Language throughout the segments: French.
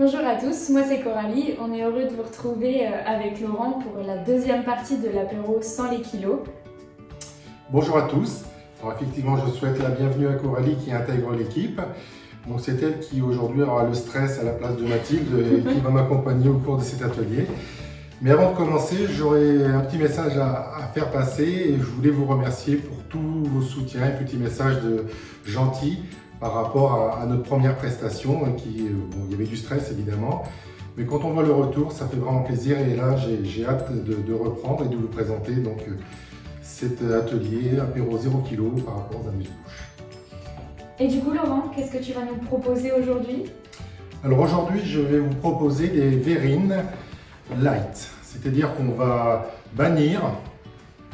Bonjour à tous, moi c'est Coralie. On est heureux de vous retrouver avec Laurent pour la deuxième partie de l'apéro sans les kilos. Bonjour à tous. Alors effectivement, je souhaite la bienvenue à Coralie qui intègre l'équipe. Donc c'est elle qui aujourd'hui aura le stress à la place de Mathilde et qui va m'accompagner au cours de cet atelier. Mais avant de commencer, j'aurais un petit message à faire passer et je voulais vous remercier pour tous vos soutiens et petits messages gentils par rapport à notre première prestation. Bon, il y avait du stress évidemment, mais quand on voit le retour, ça fait vraiment plaisir et là j'ai hâte de reprendre et de vous présenter donc cet atelier apéro 0 kg par rapport aux amuse-bouches. Et du coup Laurent, qu'est-ce que tu vas nous proposer aujourd'hui? Alors aujourd'hui, je vais vous proposer des verrines light, c'est-à-dire qu'on va bannir,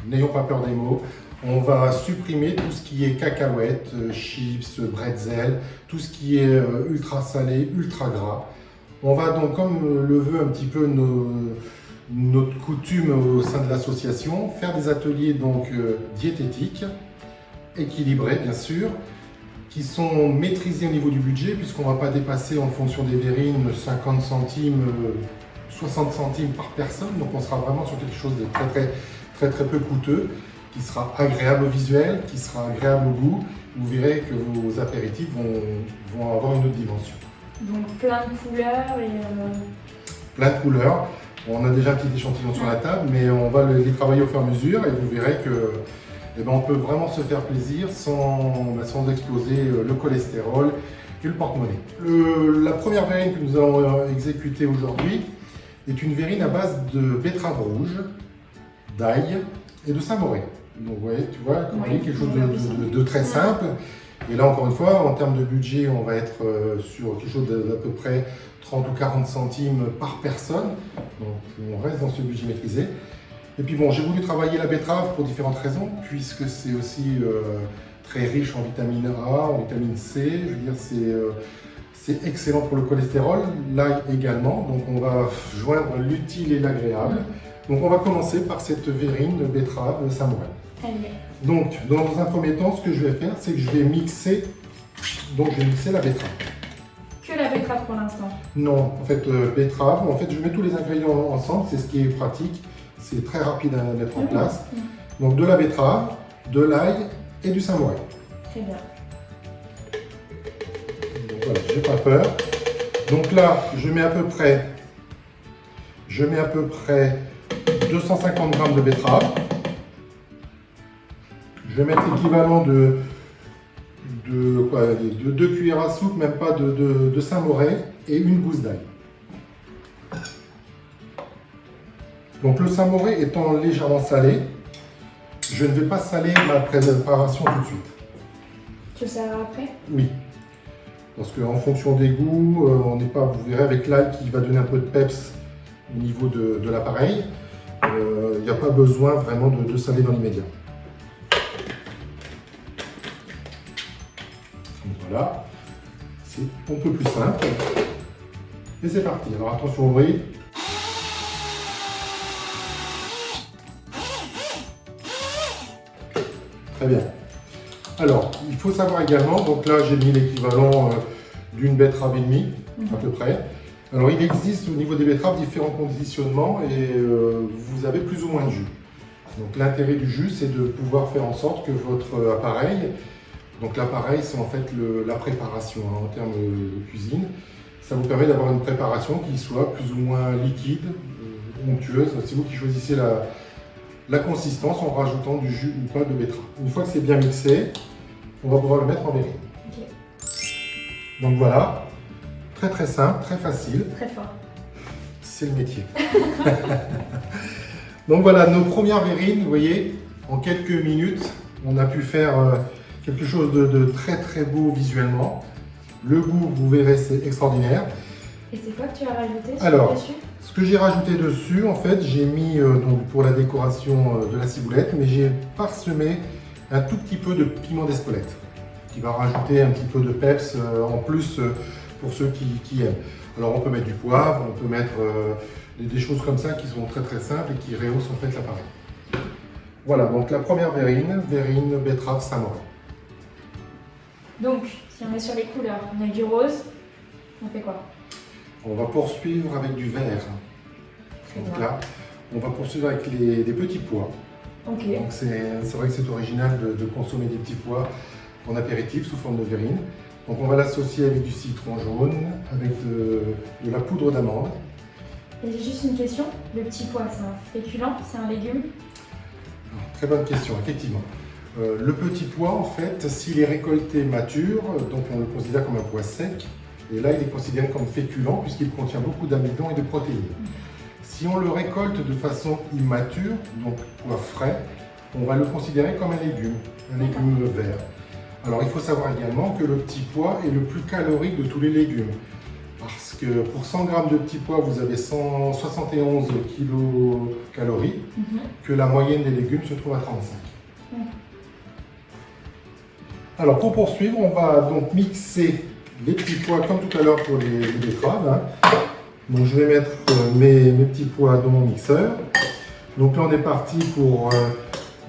n'ayons pas peur des mots, on va supprimer tout ce qui est cacahuètes, chips, bretzel, tout ce qui est ultra salé, ultra gras. On va donc, comme le veut un petit peu notre coutume au sein de l'association, faire des ateliers donc diététiques, équilibrés bien sûr, qui sont maîtrisés au niveau du budget, puisqu'on ne va pas dépasser en fonction des verrines 50 centimes, 60 centimes par personne, donc on sera vraiment sur quelque chose de très peu coûteux, qui sera agréable au visuel, qui sera agréable au goût. Vous verrez que vos apéritifs vont avoir une autre dimension. Donc plein de couleurs et... Plein de couleurs. On a déjà un petit échantillon sur la table, mais on va les travailler au fur et à mesure et vous verrez que on peut vraiment se faire plaisir sans exploser le cholestérol et le porte-monnaie. La première verrine que nous allons exécuter aujourd'hui est une verrine à base de betterave rouge, d'ail et de samouraï. Donc tu vois, oui, quelque chose de très simple. Et là encore une fois, en termes de budget, on va être sur quelque chose d'à peu près 30 ou 40 centimes par personne. Donc on reste dans ce budget maîtrisé. Et puis bon, j'ai voulu travailler la betterave pour différentes raisons, puisque c'est aussi très riche en vitamine A, en vitamine C. Je veux dire, c'est excellent pour le cholestérol, l'ail également. Donc on va joindre l'utile et l'agréable. Donc on va commencer par cette verrine de betterave samouraï. Donc dans un premier temps, ce que je vais faire, c'est que je vais mixer la betterave. Que la betterave pour l'instant? Non, en fait betterave, je mets tous les ingrédients ensemble, c'est ce qui est pratique, c'est très rapide à mettre en place. Donc de la betterave, de l'ail et du samouraï. Très bien. Donc voilà, j'ai pas peur. Donc là, je mets à peu près 250 g de betterave. Je vais mettre l'équivalent de 2 cuillères à soupe, même pas de samouraï et une gousse d'ail. Donc le samouraï étant légèrement salé, je ne vais pas saler ma préparation tout de suite. Tu le saleras après? Oui. Parce qu'en fonction des goûts, on n'est pas, vous verrez avec l'ail qui va donner un peu de peps au niveau de l'appareil, il n'y a pas besoin vraiment de saler dans l'immédiat. Voilà, c'est un peu plus simple. Et c'est parti. Alors attention au bruit. Très bien. Alors, il faut savoir également, donc là j'ai mis l'équivalent d'une betterave et demie, à peu près. Alors il existe au niveau des betteraves différents conditionnements et vous avez plus ou moins de jus. Donc l'intérêt du jus, c'est de pouvoir faire en sorte que votre appareil, donc l'appareil c'est en fait la préparation en termes de cuisine, ça vous permet d'avoir une préparation qui soit plus ou moins liquide, onctueuse. C'est vous qui choisissez la consistance en rajoutant du jus ou pas de betterave. Une fois que c'est bien mixé, on va pouvoir le mettre en verrine. Okay. Donc voilà. Très simple, très facile. Très fort. C'est le métier. Donc voilà, nos premières verrines, vous voyez, en quelques minutes, on a pu faire quelque chose de très beau visuellement. Le goût, vous verrez, c'est extraordinaire. Et c'est quoi que tu as rajouté dessus? Ce que j'ai rajouté dessus, en fait, j'ai mis, donc pour la décoration de la ciboulette, mais j'ai parsemé un tout petit peu de piment d'Espelette, qui va rajouter un petit peu de peps en plus pour ceux qui aiment. Alors on peut mettre du poivre, on peut mettre des choses comme ça qui sont très simples et qui rehaussent en fait l'appareil. Voilà, donc la première verrine betterave samouraï. Donc, si on est sur les couleurs, on a du rose, on fait quoi? On va poursuivre avec du vert. Donc là, on va poursuivre avec des petits pois. Ok. Donc c'est vrai que c'est original de consommer des petits pois en apéritif sous forme de verrine. Donc on va l'associer avec du citron jaune, avec de la poudre d'amande. Et j'ai juste une question, le petit pois, c'est un féculent, c'est un légume? Alors, très bonne question, effectivement. Le petit pois, en fait, s'il est récolté mature, donc on le considère comme un pois sec, et là il est considéré comme féculent puisqu'il contient beaucoup d'amidon et de protéines. Si on le récolte de façon immature, donc pois frais, on va le considérer comme un légume vert. Alors il faut savoir également que le petit pois est le plus calorique de tous les légumes. Parce que pour 100 g de petits pois, vous avez 171 kcal, que la moyenne des légumes se trouve à 35. Alors pour poursuivre, on va donc mixer les petits pois comme tout à l'heure pour les betteraves. Donc je vais mettre mes petits pois dans mon mixeur. Donc là on est parti pour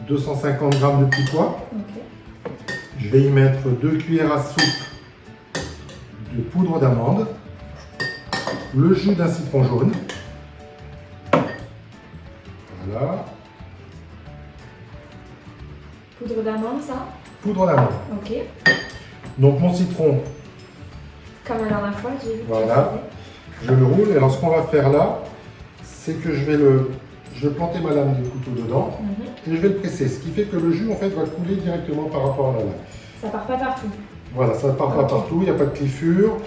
250 g de petits pois. Je vais y mettre 2 cuillères à soupe de poudre d'amande, le jus d'un citron jaune. Voilà. Poudre d'amande, ça? Poudre d'amande. Ok. Donc mon citron. Comme la dernière fois, j'ai vu. Voilà. Je le roule. Et alors ce qu'on va faire là, c'est que je vais planter ma lame du couteau dedans et je vais le presser. Ce qui fait que le jus en fait va couler directement par rapport à la lame. Ça part pas partout. Voilà, ça ne part pas partout, il n'y a pas de cliffure.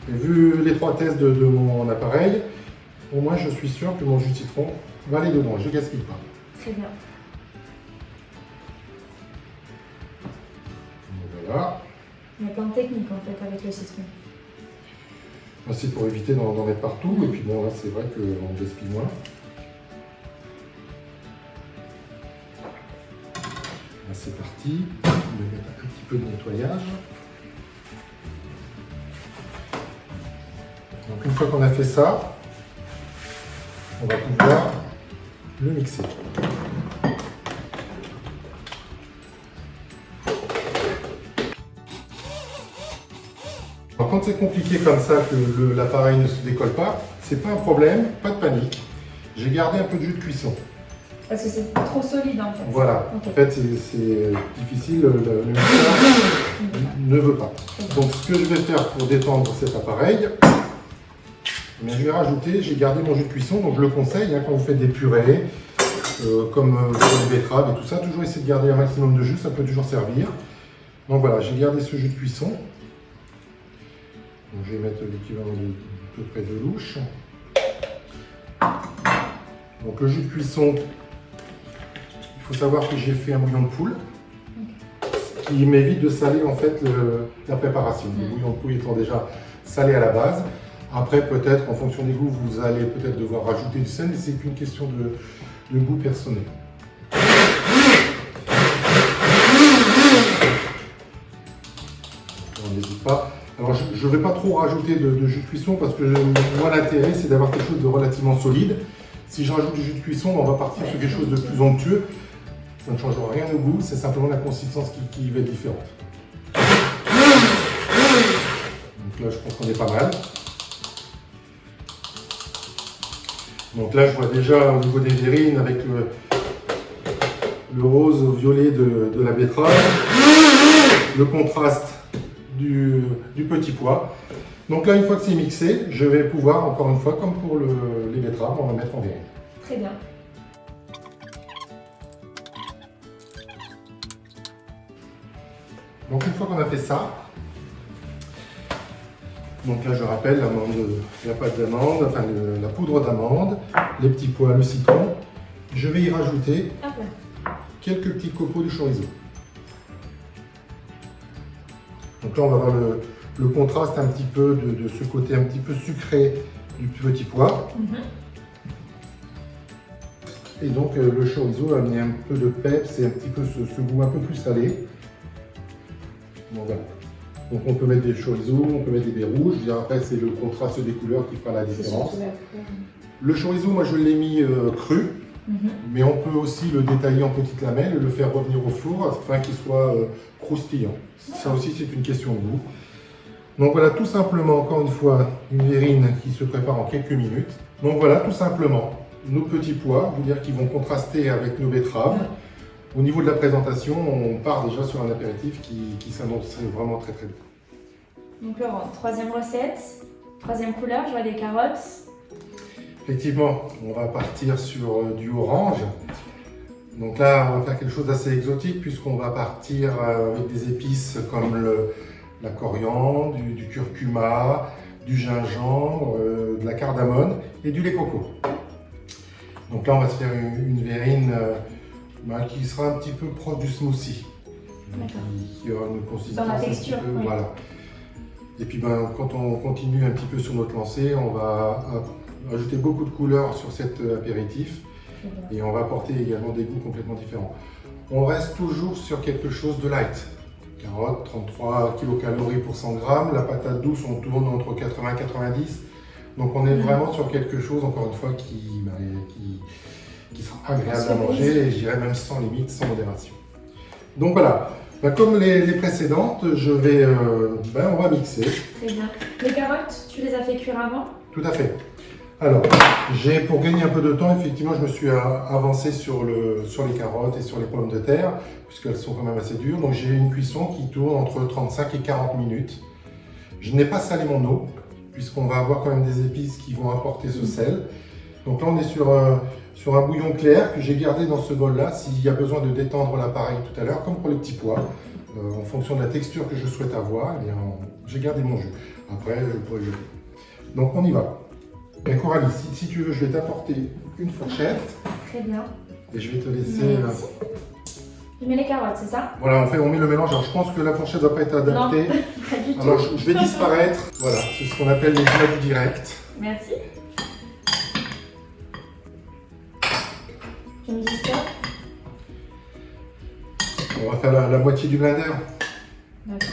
Et vu l'étroitesse de mon appareil, au moins je suis sûr que mon jus de citron va aller dedans, je ne gaspille pas. Très bien. Voilà. Il y a plein de techniques en fait avec le citron. C'est pour éviter d'en mettre partout, et puis bon là c'est vrai qu'on gaspille moins. Là c'est parti, on va mettre un petit peu de nettoyage. Donc une fois qu'on a fait ça, on va pouvoir le mixer. Alors, quand c'est compliqué comme ça, que l'appareil ne se décolle pas, c'est pas un problème, pas de panique. J'ai gardé un peu de jus de cuisson. Parce que c'est trop solide en fait. Voilà, okay. En fait c'est difficile, le mixeur ne veut pas. Donc ce que je vais faire pour détendre cet appareil, je vais rajouter, j'ai gardé mon jus de cuisson, donc je le conseille quand vous faites des purées, comme pour les betteraves et tout ça, toujours essayer de garder un maximum de jus, ça peut toujours servir. Donc voilà, j'ai gardé ce jus de cuisson. Donc, je vais mettre l'équivalent de peu près de louche. Donc le jus de cuisson, il faut savoir que j'ai fait un bouillon de poule, qui m'évite de saler en fait la préparation. Le bouillon de poule étant déjà salé à la base. Après, peut-être, en fonction des goûts, vous allez peut-être devoir rajouter du sel, mais c'est qu'une question de goût personnel. On n'hésite pas. Alors, je ne vais pas trop rajouter de jus de cuisson parce que moi, l'intérêt, c'est d'avoir quelque chose de relativement solide. Si je rajoute du jus de cuisson, on va partir sur quelque chose de plus onctueux. Ça ne changera rien au goût, c'est simplement la consistance qui va être différente. Donc là, je pense qu'on est pas mal. Donc là, je vois déjà au niveau des verrines avec le rose violet de la betterave, le contraste du petit pois. Donc là, une fois que c'est mixé, je vais pouvoir, encore une fois, comme pour les betteraves, on va mettre en verrine. Très bien. Donc une fois qu'on a fait ça, donc là je rappelle la pâte d'amande, enfin la poudre d'amande, les petits pois, le citron. Je vais y rajouter quelques petits copeaux de chorizo. Donc là on va avoir le contraste un petit peu de ce côté un petit peu sucré du petit pois. Et donc le chorizo va amener un peu de peps et un petit peu ce goût un peu plus salé. Bon, voilà. Donc on peut mettre des chorizo, on peut mettre des baies rouges. Après c'est le contraste des couleurs qui fera la différence. Le chorizo, moi je l'ai mis cru, mais on peut aussi le détailler en petites lamelles et le faire revenir au four afin qu'il soit croustillant. Ça aussi c'est une question de goût. Donc voilà, tout simplement, encore une fois, une verrine qui se prépare en quelques minutes. Donc voilà, tout simplement, nos petits pois, je veux dire qu'ils vont contraster avec nos betteraves. Au niveau de la présentation, on part déjà sur un apéritif qui s'annonce vraiment très très bien. Donc Laurent, troisième recette, troisième couleur, je vois des carottes. Effectivement, on va partir sur du orange. Donc là, on va faire quelque chose d'assez exotique puisqu'on va partir avec des épices comme la coriandre, du curcuma, du gingembre, de la cardamone et du lait coco. Donc là, on va se faire une verrine qui sera un petit peu proche du smoothie. Qui aura une consistance dans la texture. Oui. Voilà. Et puis quand on continue un petit peu sur notre lancée, on va ajouter beaucoup de couleurs sur cet apéritif et on va apporter également des goûts complètement différents. On reste toujours sur quelque chose de light. Carottes, 33 kcal pour 100 g. La patate douce, on tourne entre 80 et 90. Donc on est vraiment sur quelque chose, encore une fois, qui sera agréable à manger et je dirais même sans limite, sans modération. Donc voilà, comme les précédentes, on va mixer. Très bien. Les carottes, tu les as fait cuire avant? Tout à fait. Alors, pour gagner un peu de temps, effectivement, je me suis avancé sur les carottes et sur les pommes de terre, puisqu'elles sont quand même assez dures. Donc j'ai une cuisson qui tourne entre 35 et 40 minutes. Je n'ai pas salé mon eau, puisqu'on va avoir quand même des épices qui vont apporter ce sel. Donc là, on est sur un bouillon clair que j'ai gardé dans ce bol-là. S'il y a besoin de détendre l'appareil tout à l'heure, comme pour les petits pois, en fonction de la texture que je souhaite avoir, j'ai gardé mon jus. Après, je pourrais le jeter. Donc on y va. Et Coralie, si tu veux, je vais t'apporter une fourchette. Très bien. Et je vais te laisser... Tu mets les carottes, c'est ça? Voilà, on met le mélange. Alors je pense que la fourchette ne doit pas être adaptée. Non, pas du tout. Alors je vais disparaître. Voilà, c'est ce qu'on appelle les joies du direct. Merci. Tu me dis ça? On va faire la moitié du blender. D'accord.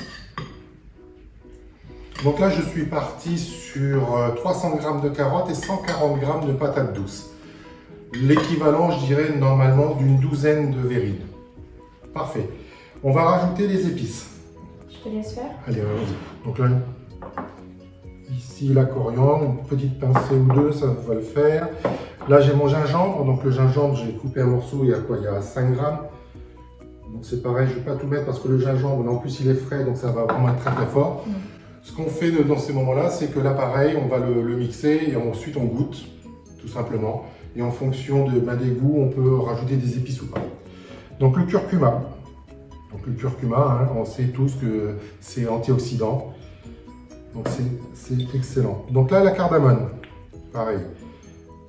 Donc là, je suis parti sur 300 g de carottes et 140 g de patates douces. L'équivalent, je dirais, normalement d'une douzaine de verrines. Parfait. On va rajouter les épices. Je te laisse faire. Allez, allons-y. Donc là, ici, la coriandre, une petite pincée ou deux, ça va le faire. Là, j'ai mon gingembre. Donc le gingembre, j'ai coupé un morceau, il y a quoi? Il y a 5 g. Donc c'est pareil, je ne vais pas tout mettre parce que le gingembre, en plus, il est frais, donc ça va vraiment être très très fort. Ce qu'on fait dans ces moments-là, c'est que là, pareil, on va le mixer et ensuite on goûte, tout simplement. Et en fonction des goûts, on peut rajouter des épices ou pas. Donc le curcuma. Donc le curcuma, on sait tous que c'est antioxydant. Donc c'est excellent. Donc là, la cardamone, pareil.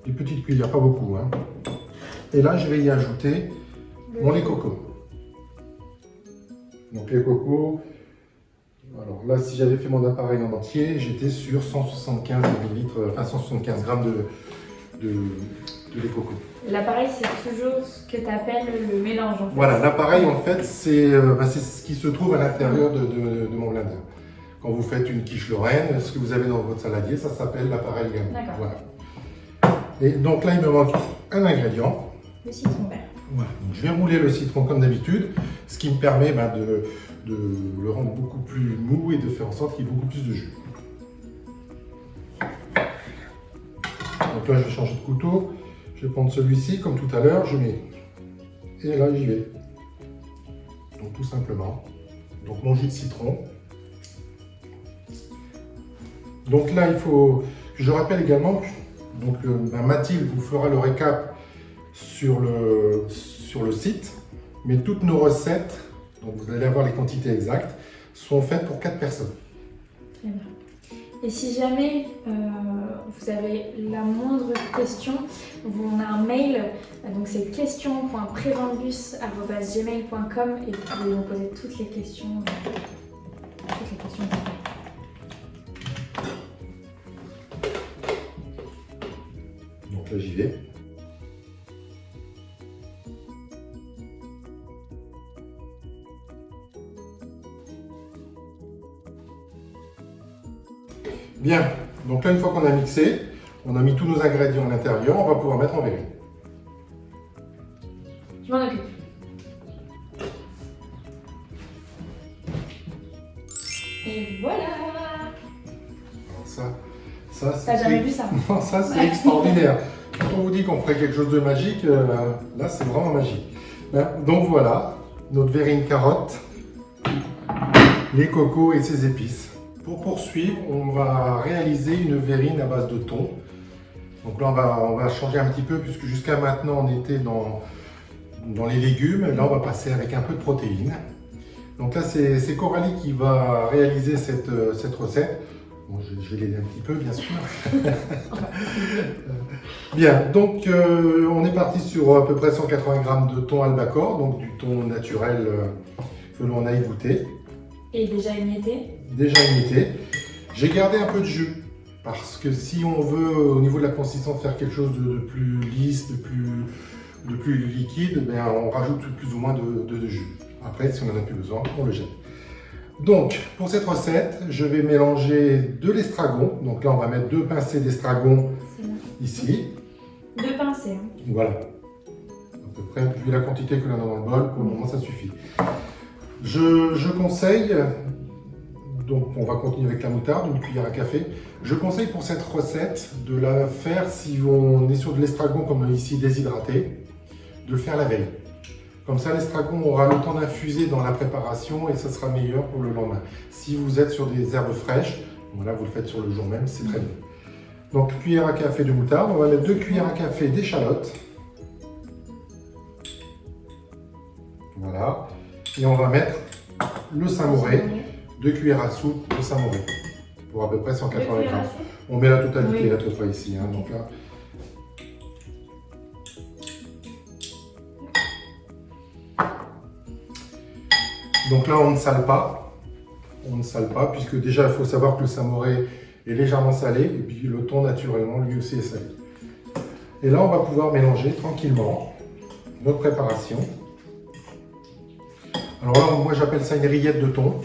Des petites cuillères, pas beaucoup. Et là, je vais y ajouter mon lait coco. Donc lait coco. Alors là, si j'avais fait mon appareil en entier, j'étais sur 175 ml, enfin 175 g de lait coco. L'appareil, c'est toujours ce que tu appelles le mélange. En fait. Voilà, l'appareil, en fait, c'est ce qui se trouve à l'intérieur de mon blender. Quand vous faites une quiche lorraine, ce que vous avez dans votre saladier, ça s'appelle l'appareil gamme. D'accord. Voilà. Et donc là, il me manque un ingrédient. Le citron vert. Voilà. Donc, je vais rouler le citron comme d'habitude, ce qui me permet de le rendre beaucoup plus mou et de faire en sorte qu'il y ait beaucoup plus de jus. Donc là, je vais changer de couteau. Je vais prendre celui-ci, comme tout à l'heure, je mets. Et là, j'y vais. Donc tout simplement. Donc mon jus de citron. Donc là, il faut. Je rappelle également que donc, Mathilde vous fera le récap sur le site, mais toutes nos recettes, donc vous allez avoir les quantités exactes, sont faites pour 4 personnes. Très bien. Et si jamais vous avez la moindre question, on a un mail, donc c'est question.prevendbus@gmail.com et vous pouvez nous poser toutes les questions. Donc là, j'y vais. Bien, donc là, une fois qu'on a mixé, on a mis tous nos ingrédients à l'intérieur, on va pouvoir mettre en verrine. Je m'en occupe. Et voilà! Ça, T'as jamais vu ça? Non, ça c'est extraordinaire. Quand on vous dit qu'on ferait quelque chose de magique, là c'est vraiment magique. Donc voilà, notre verrine carotte, les cocos et ses épices. Pour poursuivre, on va réaliser une verrine à base de thon. Donc là on va changer un petit peu puisque jusqu'à maintenant on était dans les légumes. Là on va passer avec un peu de protéines. Donc là c'est Coralie qui va réaliser cette recette. Bon, je vais l'aider un petit peu, bien sûr. Bien, donc on est parti sur à peu près 180 g de thon albacore, donc du thon naturel que l'on a égoutté. Et déjà émietté? Déjà émietté. J'ai gardé un peu de jus, parce que si on veut, au niveau de la consistance, faire quelque chose de plus lisse, de plus liquide, ben, on rajoute plus ou moins de jus. Après, si on n'en a plus besoin, on le jette. Donc, pour cette recette, je vais mélanger de l'estragon. Donc là, on va mettre 2 pincées d'estragon ici. 2 pincées. Hein. Voilà. À peu près, vu la quantité que l'on a dans le bol, pour le moment, ça suffit. Je conseille, donc on va continuer avec la moutarde, une cuillère à café. Je conseille pour cette recette de la faire, si on est sur de l'estragon comme ici déshydraté, de le faire la veille. Comme ça, l'estragon aura le temps d'infuser dans la préparation et ça sera meilleur pour le lendemain. Si vous êtes sur des herbes fraîches, voilà, vous le faites sur le jour même, c'est très bien. Donc, cuillère à café de moutarde. On va mettre 2 cuillères à café d'échalotes. Voilà. Et on va mettre le samouré, 2 cuillères à soupe de samouré, pour à peu près 180 g. On met la totalité à peu près ici. Hein, donc là. Donc là, on ne sale pas. On ne sale pas, puisque déjà, il faut savoir que le samouré est légèrement salé, et puis le thon, naturellement, lui aussi est salé. Et là, on va pouvoir mélanger tranquillement notre préparation. Alors là, moi, j'appelle ça une rillette de thon.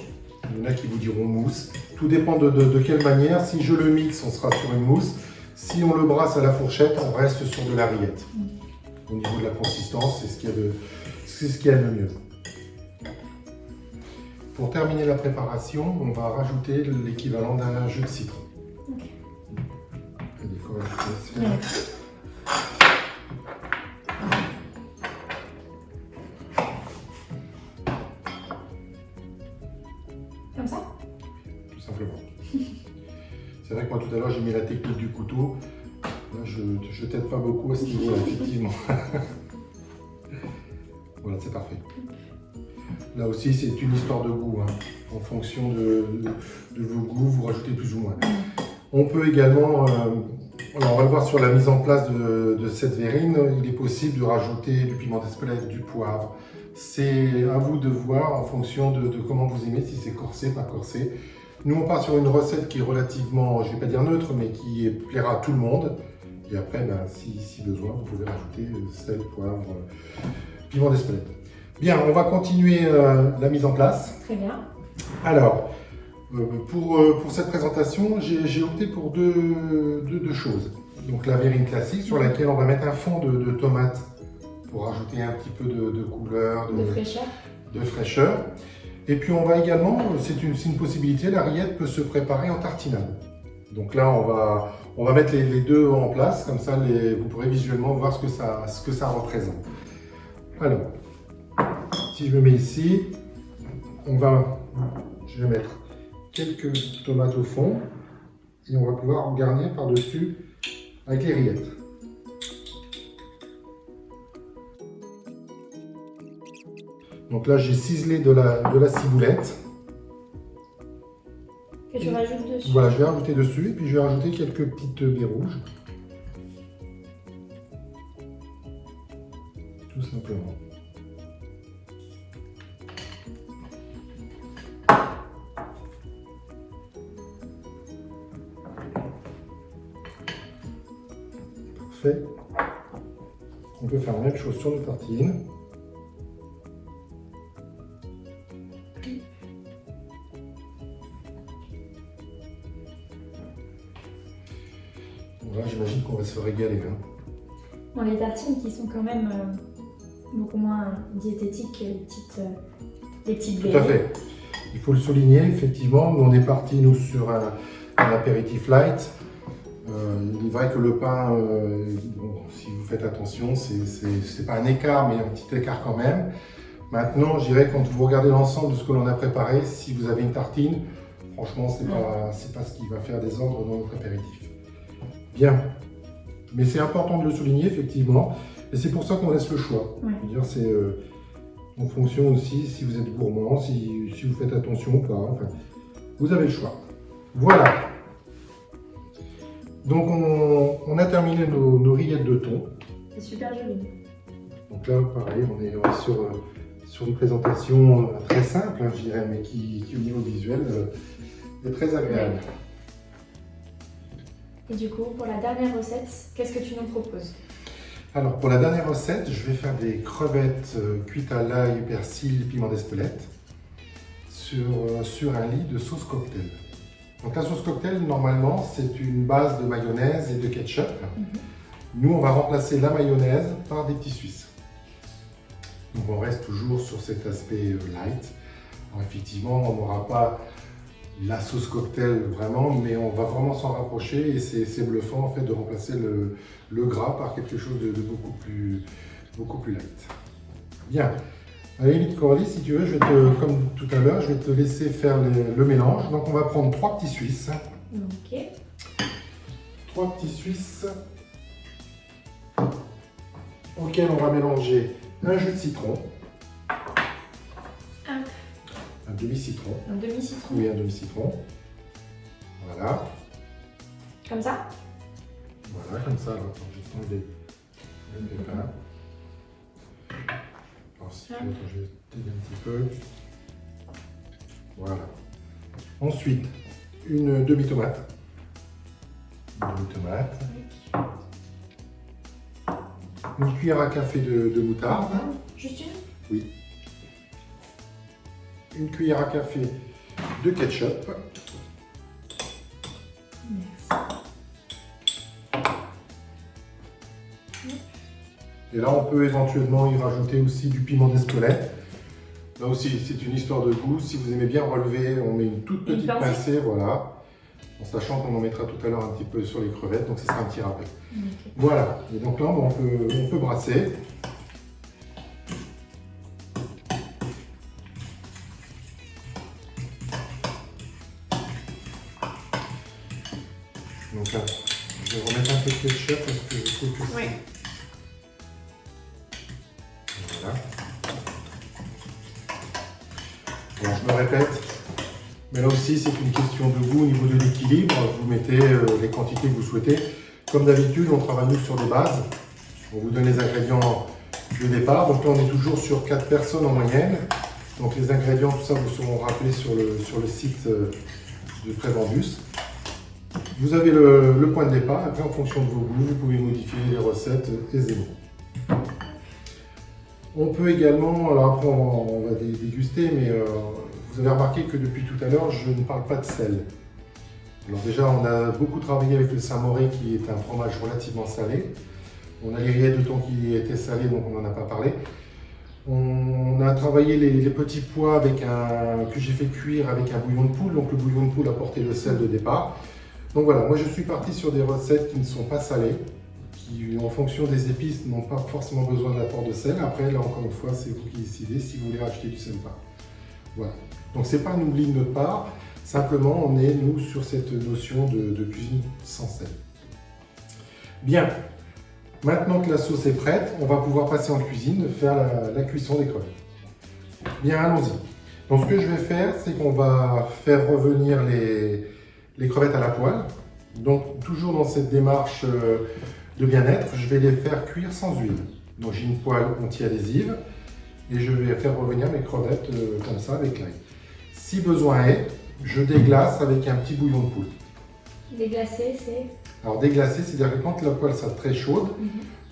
Il y en a qui vous diront mousse. Tout dépend de quelle manière. Si je le mixe, on sera sur une mousse. Si on le brasse à la fourchette, on reste sur de la rillette. Au niveau de la consistance, c'est ce qu'il y a de mieux. Pour terminer la préparation, on va rajouter l'équivalent d'un jus de citron. Okay. Comme ça? Tout simplement. C'est vrai que moi tout à l'heure j'ai mis la technique du couteau. Là, je t'aide pas beaucoup à ce niveau-là, effectivement. Voilà, c'est parfait. Là aussi, c'est une histoire de goût. Hein. En fonction de vos goûts, vous rajoutez plus ou moins. On peut également, alors on va le voir sur la mise en place de cette verrine, il est possible de rajouter du piment d'Espelette, du poivre. C'est à vous de voir en fonction de comment vous aimez, si c'est corsé, pas corsé. Nous, on part sur une recette qui est relativement, je ne vais pas dire neutre, mais qui plaira à tout le monde. Et après, ben, si besoin, vous pouvez rajouter sel, poivre, piment d'Espelette. Bien, on va continuer la mise en place. Très bien. Alors, pour cette présentation, j'ai opté pour deux choses. Donc la verrine classique sur laquelle on va mettre un fond de tomates pour ajouter un petit peu de couleur, de fraîcheur. Et puis on va également, c'est une possibilité, la rillette peut se préparer en tartinade. Donc là, on va mettre les deux en place, comme ça vous pourrez visuellement voir ce que ça représente. Alors, si je me mets ici, je vais mettre quelques tomates au fond et on va pouvoir garnir par-dessus avec les rillettes. Donc là, j'ai ciselé de la ciboulette. Que tu rajoutes dessus. Voilà, je vais rajouter dessus et puis je vais rajouter quelques petites baies rouges. Tout simplement. Parfait. On peut faire la même chose sur nos tartines. Voilà, j'imagine qu'on va se régaler. Hein. Bon, les tartines qui sont quand même beaucoup moins diététiques que les petites baies. Tout à fait. Il faut le souligner, effectivement, on est parti nous sur un apéritif light. Il est vrai que le pain, bon, si vous faites attention, c'est pas un écart, mais un petit écart quand même. Maintenant, je dirais quand vous regardez l'ensemble de ce que l'on a préparé, si vous avez une tartine, franchement, c'est pas ce qui va faire des ordres dans votre apéritif. Bien, mais c'est important de le souligner effectivement, et c'est pour ça qu'on laisse le choix. Ouais. C'est en fonction aussi si vous êtes gourmand, si vous faites attention ou pas. Enfin, vous avez le choix. Voilà. Donc on a terminé nos rillettes de thon. C'est super joli. Donc là, pareil, on est sur une présentation très simple, hein, je dirais, mais qui au niveau visuel est très agréable. Et du coup, pour la dernière recette, qu'est-ce que tu nous proposes? Alors pour la dernière recette, je vais faire des crevettes cuites à l'ail, persil, piment d'Espelette sur un lit de sauce cocktail. Donc la sauce cocktail, normalement, c'est une base de mayonnaise et de ketchup. Nous, on va remplacer la mayonnaise par des petits suisses. Donc on reste toujours sur cet aspect light. Alors, effectivement, on n'aura pas la sauce cocktail vraiment, mais on va vraiment s'en rapprocher et c'est bluffant en fait de remplacer le gras par quelque chose de beaucoup plus light. Bien. À la limite, Coralie, si tu veux, comme tout à l'heure, je vais te laisser faire le mélange. Donc on va prendre 3 petits suisses. Ok. 3 petits suisses auxquels on va mélanger un jus de citron. Un demi-citron. Un demi-citron. Oui, un demi-citron. Voilà. Comme ça? Voilà, comme ça. Alors, attends, je vais enlever le pépin. Alors, si tu veux, attends, je vais t'aider un petit peu. Voilà. Ensuite, une demi-tomate. Une demi-tomate. Une cuillère à café de moutarde. Juste une? Oui. Une cuillère à café de ketchup. Merci. Et là, on peut éventuellement y rajouter aussi du piment d'Espelette. Là aussi, c'est une histoire de goût. Si vous aimez bien relever, on met une toute petite pincée, voilà. En sachant qu'on en mettra tout à l'heure un petit peu sur les crevettes, donc ce sera un petit rappel. Okay. Voilà. Et donc là, on peut brasser. Donc là, je vais remettre un peu de ketchup parce que je trouve que c'est... Voilà. Bon, je me répète, mais là aussi c'est une question de goût au niveau de l'équilibre. Vous mettez les quantités que vous souhaitez. Comme d'habitude, on travaille nous sur des bases. On vous donne les ingrédients de départ. Donc là, on est toujours sur 4 personnes en moyenne. Donc les ingrédients, tout ça, vous seront rappelés sur le site de Prévendus. Vous avez le point de départ, après en fonction de vos goûts, vous pouvez modifier les recettes aisément. On peut également, alors après on va déguster, mais vous avez remarqué que depuis tout à l'heure, je ne parle pas de sel. Alors déjà, on a beaucoup travaillé avec le Saint-Mauré qui est un fromage relativement salé. On a les rillettes de thon qui étaient salées, donc on n'en a pas parlé. On a travaillé les petits pois que j'ai fait cuire avec un bouillon de poule, donc le bouillon de poule a porté le sel de départ. Donc voilà, moi je suis parti sur des recettes qui ne sont pas salées, qui en fonction des épices n'ont pas forcément besoin d'apport de sel. Après, là encore une fois, c'est vous qui décidez si vous voulez rajouter du sel ou pas. Voilà, donc c'est pas un oubli de notre part, simplement on est nous sur cette notion de cuisine sans sel. Bien, maintenant que la sauce est prête, on va pouvoir passer en cuisine, faire la cuisson des crevettes. Bien, allons-y. Donc ce que je vais faire, c'est qu'on va faire revenir les crevettes à la poêle. Donc toujours dans cette démarche de bien-être, je vais les faire cuire sans huile. Donc j'ai une poêle anti-adhésive et je vais faire revenir mes crevettes comme ça avec l'ail. Si besoin est, je déglace avec un petit bouillon de poule. Déglacer, c'est? Alors déglacer, c'est-à-dire que quand la poêle sera très chaude,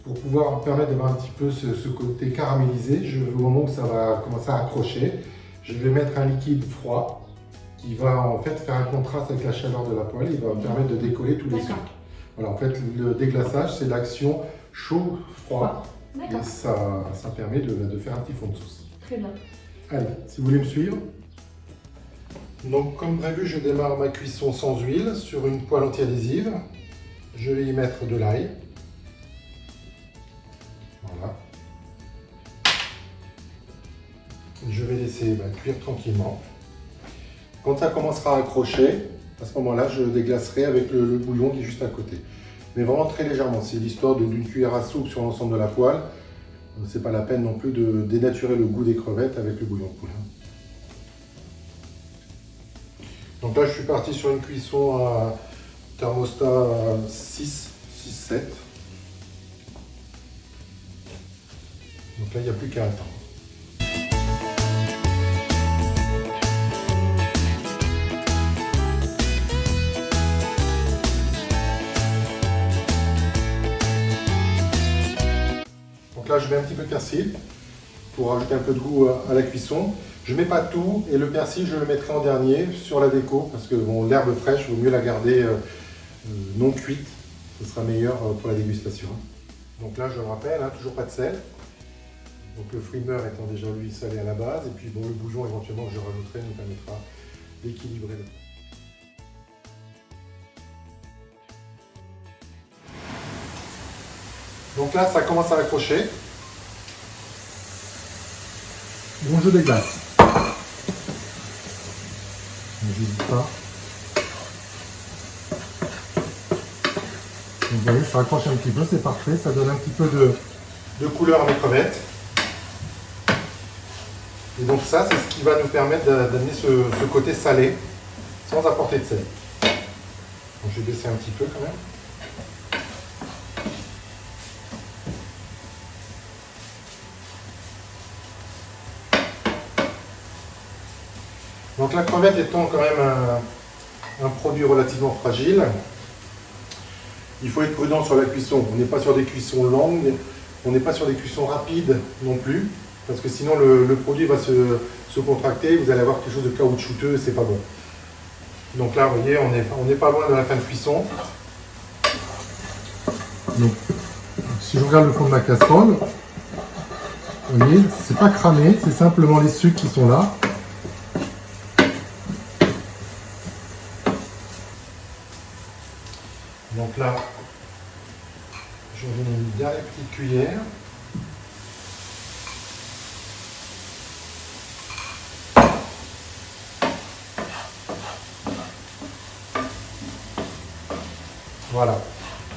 pour pouvoir permettre d'avoir un petit peu ce côté caramélisé, au moment où ça va commencer à accrocher, je vais mettre un liquide froid qui va en fait faire un contraste avec la chaleur de la poêle et va permettre de décoller tous les sucres. Voilà, en fait, le déglaçage, c'est l'action chaud-froid. Et ça permet de faire un petit fond de sauce. Très bien. Allez, si vous voulez me suivre. Donc comme prévu, je démarre ma cuisson sans huile sur une poêle anti-adhésive. Je vais y mettre de l'ail. Voilà. Je vais laisser cuire tranquillement. Quand ça commencera à accrocher, à ce moment-là, je déglacerai avec le bouillon qui est juste à côté. Mais vraiment très légèrement. C'est l'histoire d'une cuillère à soupe sur l'ensemble de la poêle. C'est pas la peine non plus de dénaturer le goût des crevettes avec le bouillon de poule. Donc là, je suis parti sur une cuisson à thermostat 6-7. Donc là, il n'y a plus qu'à attendre. Donc là, je mets un petit peu de persil pour rajouter un peu de goût à la cuisson. Je ne mets pas tout et le persil, je le mettrai en dernier sur la déco parce que bon, l'herbe fraîche, il vaut mieux la garder non cuite. Ce sera meilleur pour la dégustation. Donc là, je le rappelle, toujours pas de sel. Donc le frimeur étant déjà lui salé à la base. Et puis bon, le bouillon éventuellement que je rajouterai nous permettra d'équilibrer le plat. Donc là, ça commence à accrocher. Bon, je déglace. J'hésite pas. Donc, vous voyez, ça accroche un petit peu, c'est parfait. Ça donne un petit peu de couleur à mes crevettes. Et donc ça, c'est ce qui va nous permettre d'amener ce côté salé sans apporter de sel. Donc, je vais baisser un petit peu quand même. Donc la crevette étant quand même un produit relativement fragile, il faut être prudent sur la cuisson. On n'est pas sur des cuissons longues, on n'est pas sur des cuissons rapides non plus, parce que sinon le produit va se contracter, vous allez avoir quelque chose de caoutchouteux et c'est pas bon. Donc là, vous voyez, on n'est pas loin de la fin de cuisson. Donc, si je regarde le fond de ma casserole, vous voyez, c'est pas cramé, c'est simplement les sucres qui sont là. Donc là, je vais donner une dernière petite cuillère. Voilà.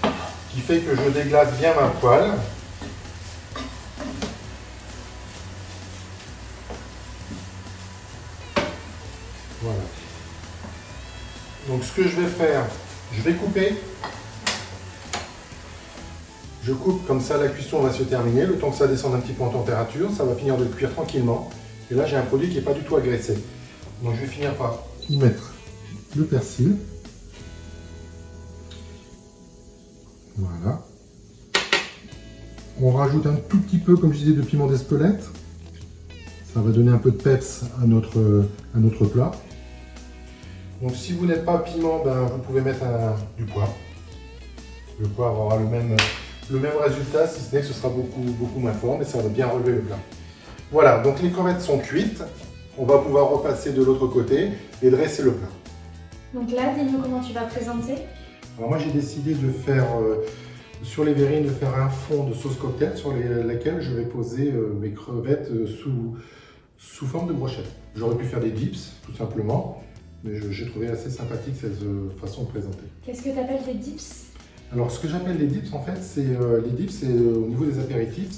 Ce qui fait que je déglace bien ma poêle. Voilà. Donc ce que je vais faire, je vais couper. Je coupe comme ça, la cuisson va se terminer. Le temps que ça descende un petit peu en température, ça va finir de cuire tranquillement. Et là, j'ai un produit qui n'est pas du tout agressé. Donc je vais finir par y mettre le persil. Voilà. On rajoute un tout petit peu, comme je disais, de piment d'Espelette. Ça va donner un peu de peps à notre plat. Donc si vous n'êtes pas piment, vous pouvez mettre du poivre. Le poivre aura le même résultat, si ce n'est que ce sera beaucoup moins fort, mais ça va bien relever le plat. Voilà, donc les crevettes sont cuites. On va pouvoir repasser de l'autre côté et dresser le plat. Donc là, dis-nous comment tu vas présenter. Alors moi j'ai décidé de faire, sur les verrines, de faire un fond de sauce cocktail sur laquelle je vais poser mes crevettes sous forme de brochette. J'aurais pu faire des dips, tout simplement, mais j'ai trouvé assez sympathique cette façon de présenter. Qu'est-ce que tu appelles des dips? Alors ce que j'appelle les dips, en fait, c'est au niveau des apéritifs,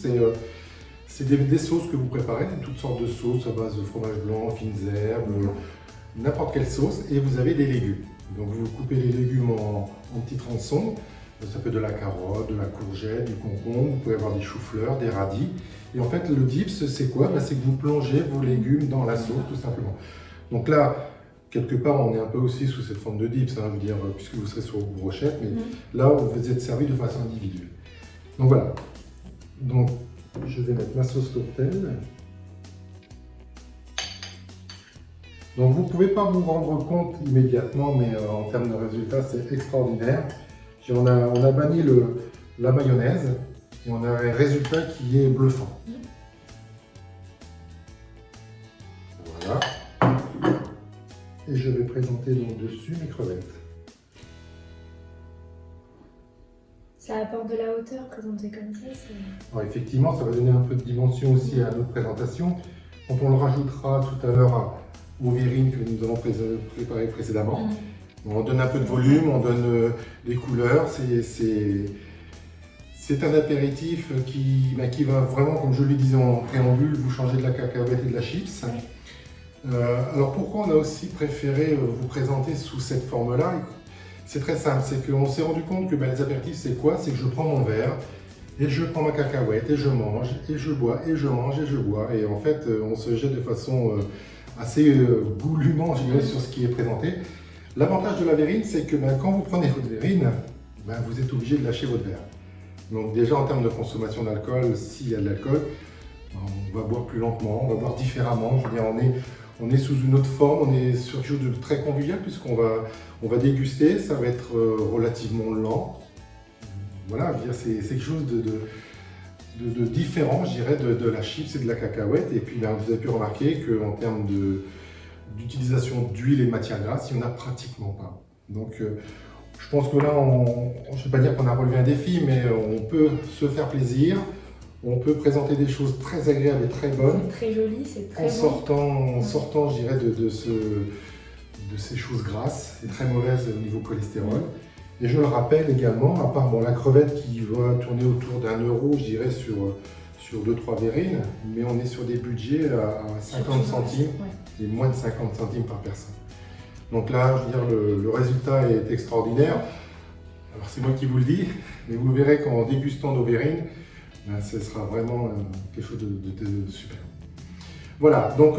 c'est des sauces que vous préparez, toutes sortes de sauces à base de fromage blanc, fines herbes, n'importe quelle sauce, et vous avez des légumes. Donc vous coupez les légumes en petits tronçons, ça peut être de la carotte, de la courgette, du concombre, vous pouvez avoir des choux-fleurs, des radis. Et en fait le dips, c'est quoi? C'est que vous plongez vos légumes dans la sauce, tout simplement. Donc là, quelque part, on est un peu aussi sous cette forme de dips, je veux dire, puisque vous serez sur vos brochettes, mais là, vous êtes servi de façon individuelle. Donc voilà. Donc, je vais mettre ma sauce cocktail. Donc, vous ne pouvez pas vous rendre compte immédiatement, mais en termes de résultats, c'est extraordinaire. On a banni la mayonnaise et on a un résultat qui est bluffant. Voilà. et je vais présenter donc dessus mes crevettes. Ça apporte de la hauteur présenté comme ça. Alors effectivement, ça va donner un peu de dimension aussi à notre présentation. Quand on le rajoutera tout à l'heure aux verrines que nous avons préparées précédemment, on donne un peu de volume, on donne des couleurs. C'est un apéritif qui va vraiment, comme je le disais en préambule, vous changer de la cacahuète et de la chips. Alors pourquoi on a aussi préféré vous présenter sous cette forme-là? C'est très simple, c'est qu'on s'est rendu compte que les apéritifs, c'est quoi? C'est que je prends mon verre, et je prends ma cacahuète, et je mange, et je bois, et je mange, et je bois. Et en fait, on se jette de façon assez goulûment, je dirais, sur ce qui est présenté. L'avantage de la verrine, c'est que quand vous prenez votre verrine, vous êtes obligé de lâcher votre verre. Donc déjà, en termes de consommation d'alcool, s'il y a de l'alcool, on va boire plus lentement, on va boire différemment. Je veux dire, on est sous une autre forme, on est sur quelque chose de très convivial puisqu'on va déguster, ça va être relativement lent. Voilà, je veux dire, c'est quelque chose de différent, je dirais, de la chips et de la cacahuète. Et puis, vous avez pu remarquer qu'en termes d'utilisation d'huile et de matière grasse, il n'y en a pratiquement pas. Donc, je pense que là, je ne vais pas dire qu'on a relevé un défi, mais on peut se faire plaisir. On peut présenter des choses très agréables et très bonnes. C'est très joli, c'est très bon. En sortant, je dirais, de ces choses grasses et très mauvaises au niveau cholestérol. Et je le rappelle également, à part la crevette qui va tourner autour d'1 €, je dirais, sur 2-3 verrines, mais on est sur des budgets à 50 centimes et moins de 50 centimes par personne. Donc là, je veux dire, le résultat est extraordinaire. Alors c'est moi qui vous le dis, mais vous verrez qu'en dégustant nos verrines, ce sera vraiment quelque chose de super. Voilà, donc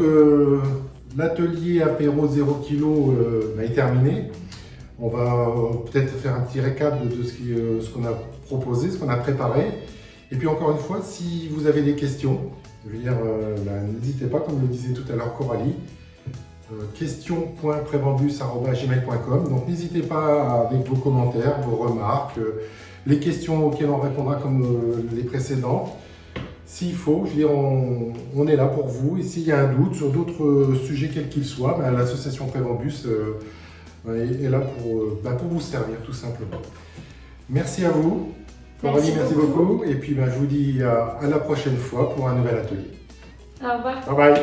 l'atelier apéro 0 kg est terminé. On va peut-être faire un petit récap de ce qu'on a proposé, ce qu'on a préparé. Et puis encore une fois, si vous avez des questions, je veux dire, n'hésitez pas, comme le disait tout à l'heure Coralie, question.prébambus@gmail.com. Donc n'hésitez pas avec vos commentaires, vos remarques, les questions auxquelles on répondra comme les précédentes. S'il faut, je veux dire, on est là pour vous. Et s'il y a un doute sur d'autres sujets, quels qu'ils soient, l'association Prévambus est là pour vous servir, tout simplement. Merci à vous. Coralie, merci beaucoup. Et puis, je vous dis à la prochaine fois pour un nouvel atelier. Au revoir. Bye bye.